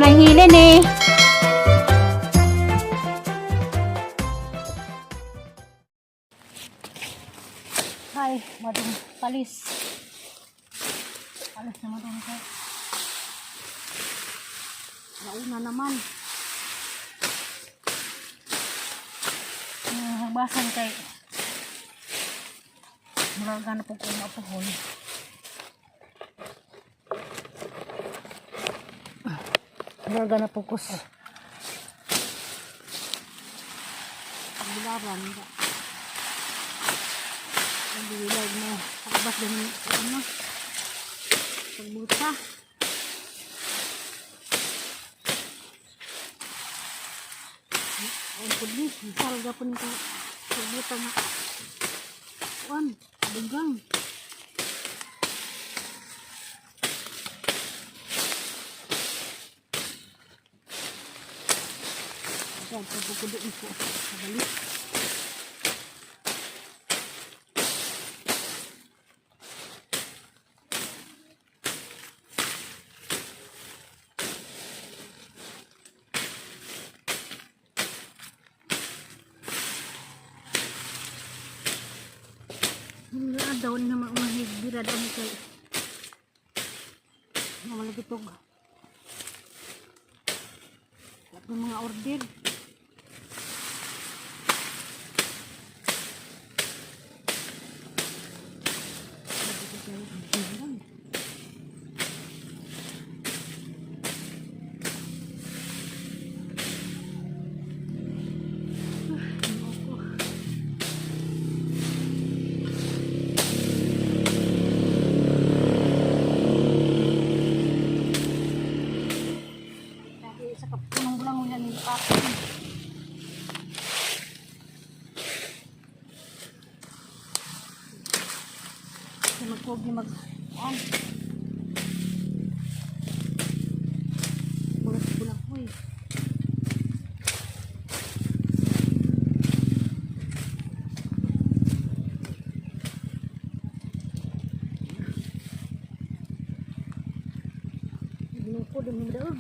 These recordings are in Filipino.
lang hilin eh. Ay, madung palis. Palis na madung ko. Nauna naman. Basan kay mulaga na po kung mapuhol. Mulaga na po kus. Pagbilaran nila. Pagbilag mo. Pagbas din ano. Pagbuta. Ang pudli. Salga po nito. Pagbuta nga. Kuan. Dugang. Ayan. Pagbukudo ito. Pagalik. Wala daw na maumahig birad ang kay malagitog at mga order magpogi mag-on bulat-bulat po eh ginupo din yung daog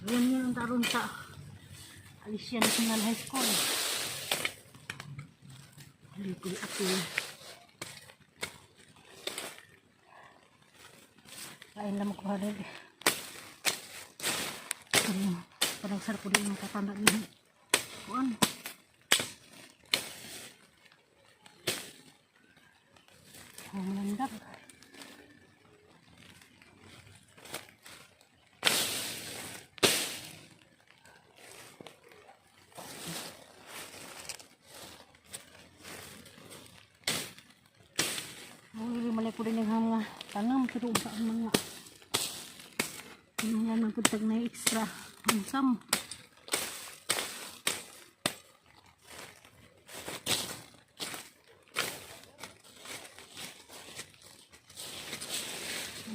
yan ang tarong sa Alicia National High School. Alikul ako. Kain lang ako halag. Parang sarap ko din yung katanda niya. Kuan. Malandak. Malay ko din yung mga tanam pero ba ang mga pinungan ko tag na extra hansam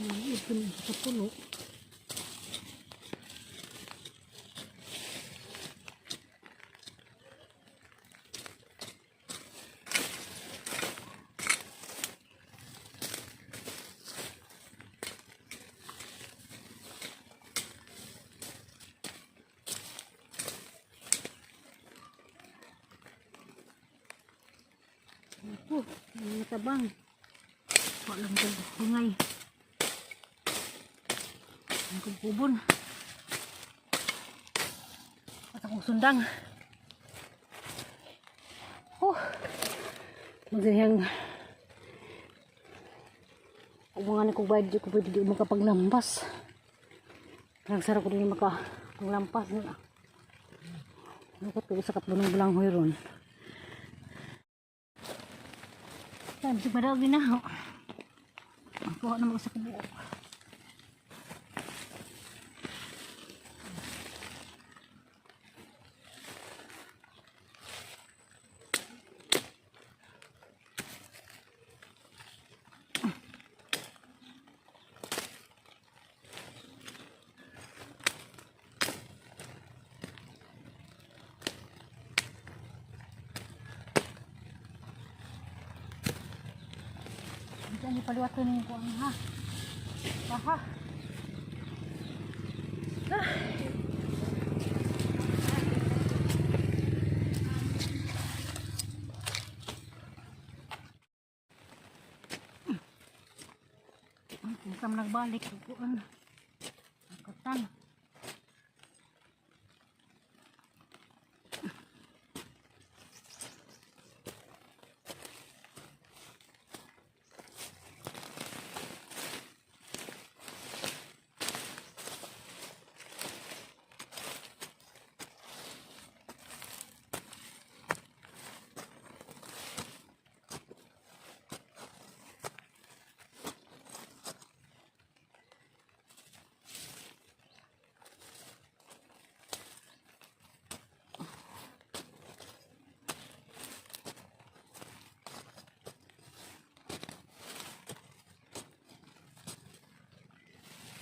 ito sa pulo natabang walang hungay ang kubon at akong sundang magsayang kung mga nakubad ko pwede di makapaglampas parang sarap ko din makapaglampas nakot ko sa kaplunong bulanghoy ron. Yan, si Padal ginaho. Kuha naman sa kubo. Yan ipaliwatan niyo ko ha. Aha. Ah. Kung kam nagbalik ko ang katan.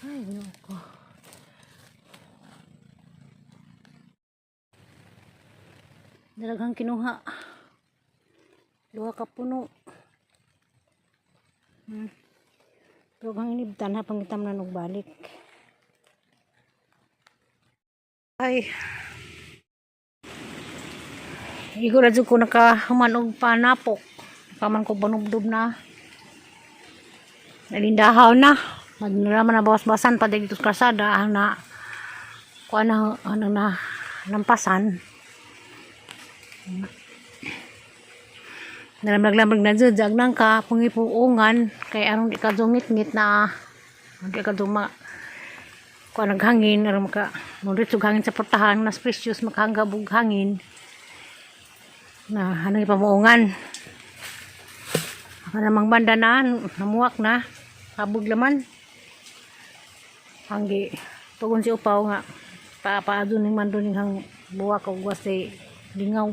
Ay, Ginoo ko. Dalaghang kinuha. Duha ka puno. Pero kang inibtan ha pangitam na og balik. Ay. Igo ra jud ko nakahuman og panapok. Paman ko banubdob na. Nalindahaw na. Naman na bawas-bawasan pa dito sa kalsada na kuan na lampasan. Nalamlag-lamlag na dyan nang ka pungipuungan kay anong di ka dungit-ngit na di ka duma kuan naghangin aron maka mudrit og hangin sa portahan nas precious makahanggab og hangin na anong ipamuungan. Ako namang banda na namuwak na kabog laman. Hanggi tugon si upaw nga papaadun ning manduning hang buwak og wasi lingaw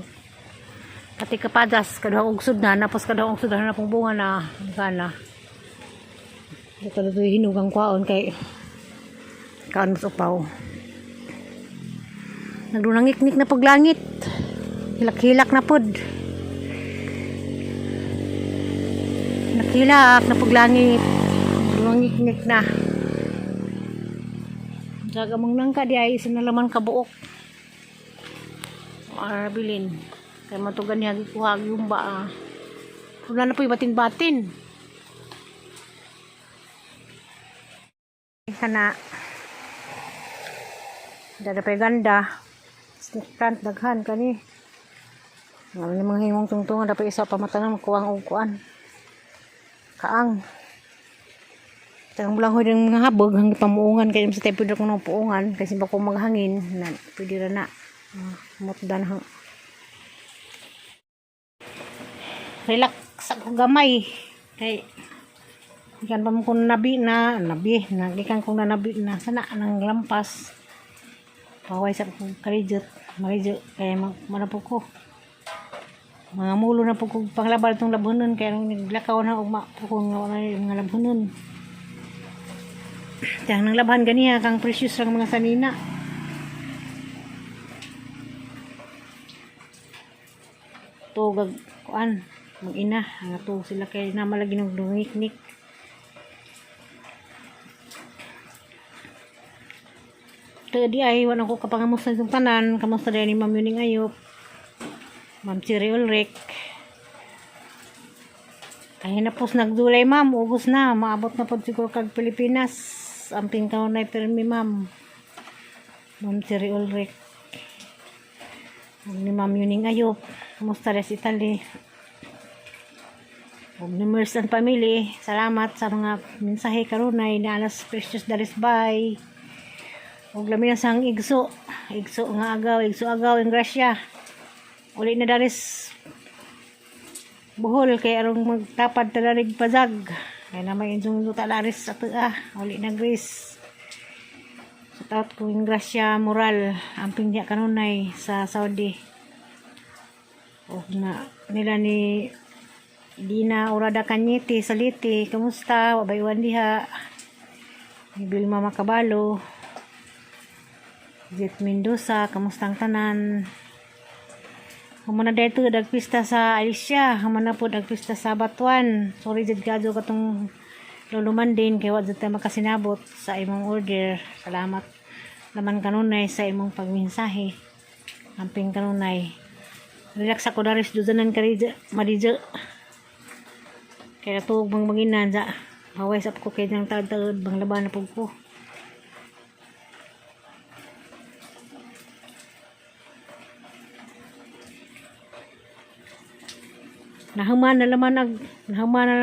pati kapadas kaduhang ugsod na napos kaduhang ugsod na pong bunga na kana dito dito hinugang kwaon kay kaon mas upaw nagdunangik-nik na paglangit hilak-hilak na pod naghilak na paglangit nagdunangik-nik na gagamang nangka di ay sinalaman kabuok arabilin kaya matugan niya gikuhag yung ba wala na po yung batin-batin kana dada pa ganda stickant daghan kani ng mga hingong tungtungan dapat isa pamatangan kuwang og kuan kaang Tangang bulang ng mga habog hanggang pamuungan kaya sa tayo pwede ko ng puungan kasi bako maghangin na pwede na mutdan hang relax ako gamay kay ikan pa mo kung nabi ikan kung nabi na sana ng lampas paway sa karijot marijot kaya manapog ko mga mulo na po kong panglabal itong labhunon kaya nung naglakaw na ugma po kong mga labhunon Tiyang nang labhan ganiya kang precious lang mga sanina. Tugag kuan mag-ina nga to sila kay namalagi ng dungik-nik. Tadi ay wala ko kapangamusta ng tanan, kamusta din ni Ma'am Yuning Ayop. Ma'am Cherry Ulrich. Ay napos nagdulay ma'am, ubos na, maabot na pod siguro kag Pilipinas. Amping taon na permi ma'am. Ma'am Cherry Ulrich. Ni Ma'am Yuning Ayop. Kamusta rin sa Italy? Huwag ni Mers and Family. Salamat sa mga mensahe karunay na alas precious dalis bye. Huwag lamin na sang igso. Igso nga agaw. Igso agaw ang grasya. Uli na dalis buhol kay arong magtapad talarig pazag. Kaya na may injong luta laris sa uli na gris. Sa taot ko yung grasya moral. Amping niya kanunay sa Saudi. O na nila ni Dina Urada Kanyete Saliti. Kamusta? Wabaywan diha. Ni Bilma Makabalo. Jet Mendoza. Kamustang tanan? Humana dito dagpista sa Alicia, humana po dagpista sa Batuan. Sorry jud kadto katong luluman din kay wa jud ta makasinabot sa imong order. Salamat naman kanunay sa imong pagmensahe. Amping kanunay. Relax ako daris dudanan ka madija. Kaya tuog bang manginan sa haway sa ko kay nang taud-taud bang laban na pug ko. Nahuman na naman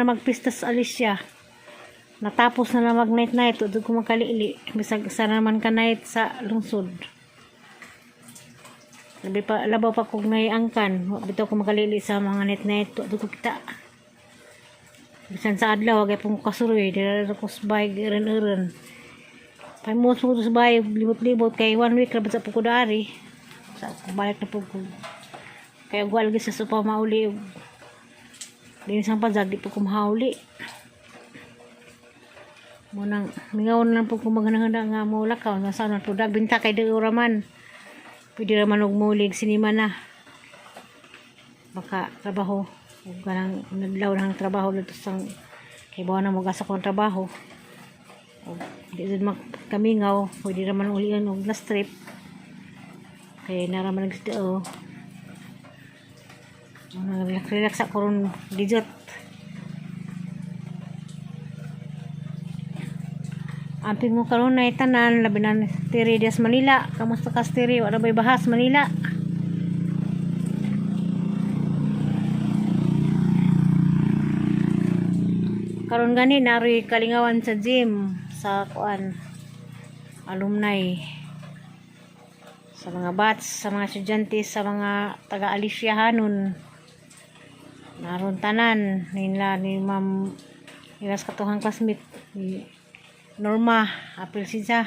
magpista sa Alicia. Natapos na lang mag night udod ko makalili bisag sa naman ka night sa lungsod. Labaw pa kog naiangkan bitaw ko makalili sa mga night udod ko kita. Bisan sa adlaw wagay pong kasuroy dira ko subay ren-eren. Pamos mo sa bay libot-libot kay 1 week ra sa pugudari. Sa balik na pugod. Kaya gwal gi sa supa mauli. Din sang pazag di po kumahuli. Munang mingawon lang po kumaganang nga mo lakaw nga sana to dagbinta kay deuro raman. Pwede raman og mulig sinima na. Baka trabaho ug kanang naglaw nang trabaho dito sang kay bawa na magasa ko trabaho. Og di jud kamingaw, pwede raman ulian og last trip. Kay naraman nagsidao. Relax ako ron dijot. Amping mo karon na tanan labi na Tiri Dias Manila. Kamusta ka Tiri? Wala ba'y bahas Manila? Karon gani nari kalingawan sa gym sa kuan alumni sa mga bats, sa mga estudyante, sa mga taga Alicia hanon. Naron tanan nila ni Ma'am ilas katuhang classmate ni Norma apil siya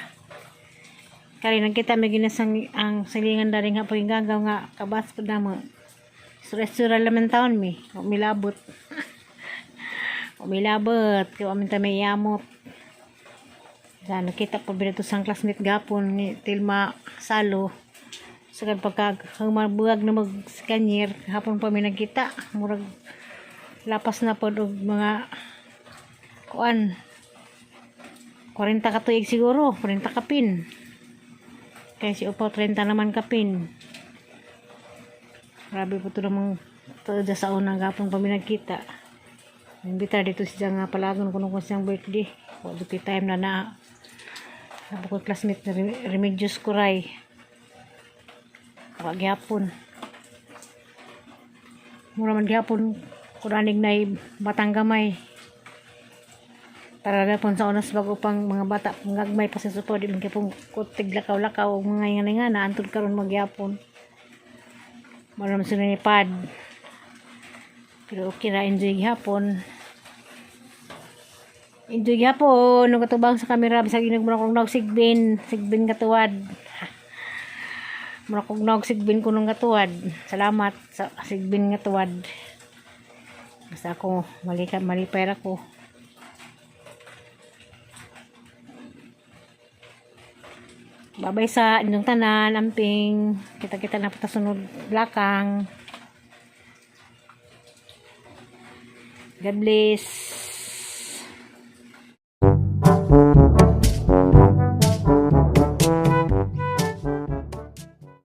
kali nagkita may ginasang ang silingan daring nga pagingagaw nga kabas ko na mo sura laman taon mi umilabot kaya aminta may yamot sa nakita pa binato sang classmate gapon ni Tilma Salo sagad pagkahumabuag na mag-scanner hapon pa may nagkita murag lapas na po og mga kuan 40 ka tuig siguro 40 kapin kaya si Upaw 30 naman kapin grabe po ito namang ito sa unang gapon pa may nagkita imbita dito siya nga palagon kung siyang birthday o duty time na sabi ko classmate na Remedios Kuray pagyapon mura man gyapon kuranig na batang gamay talaga pon sa unas bago pang mga bata gagmay pa sa supo di man kay pong kutig lakaw-lakaw og mga nga na antod karon magyapon maram sila ni pad pero okay ra enjoy gyapon no katubang sa kamera bisag inagmura kong sigbin katuwad mura kong sigbin ko nung katuwad salamat sa sigbin katuwad basta ako malipay ra ko babay sa inyong tanan amping kita na patasunod lakang God bless.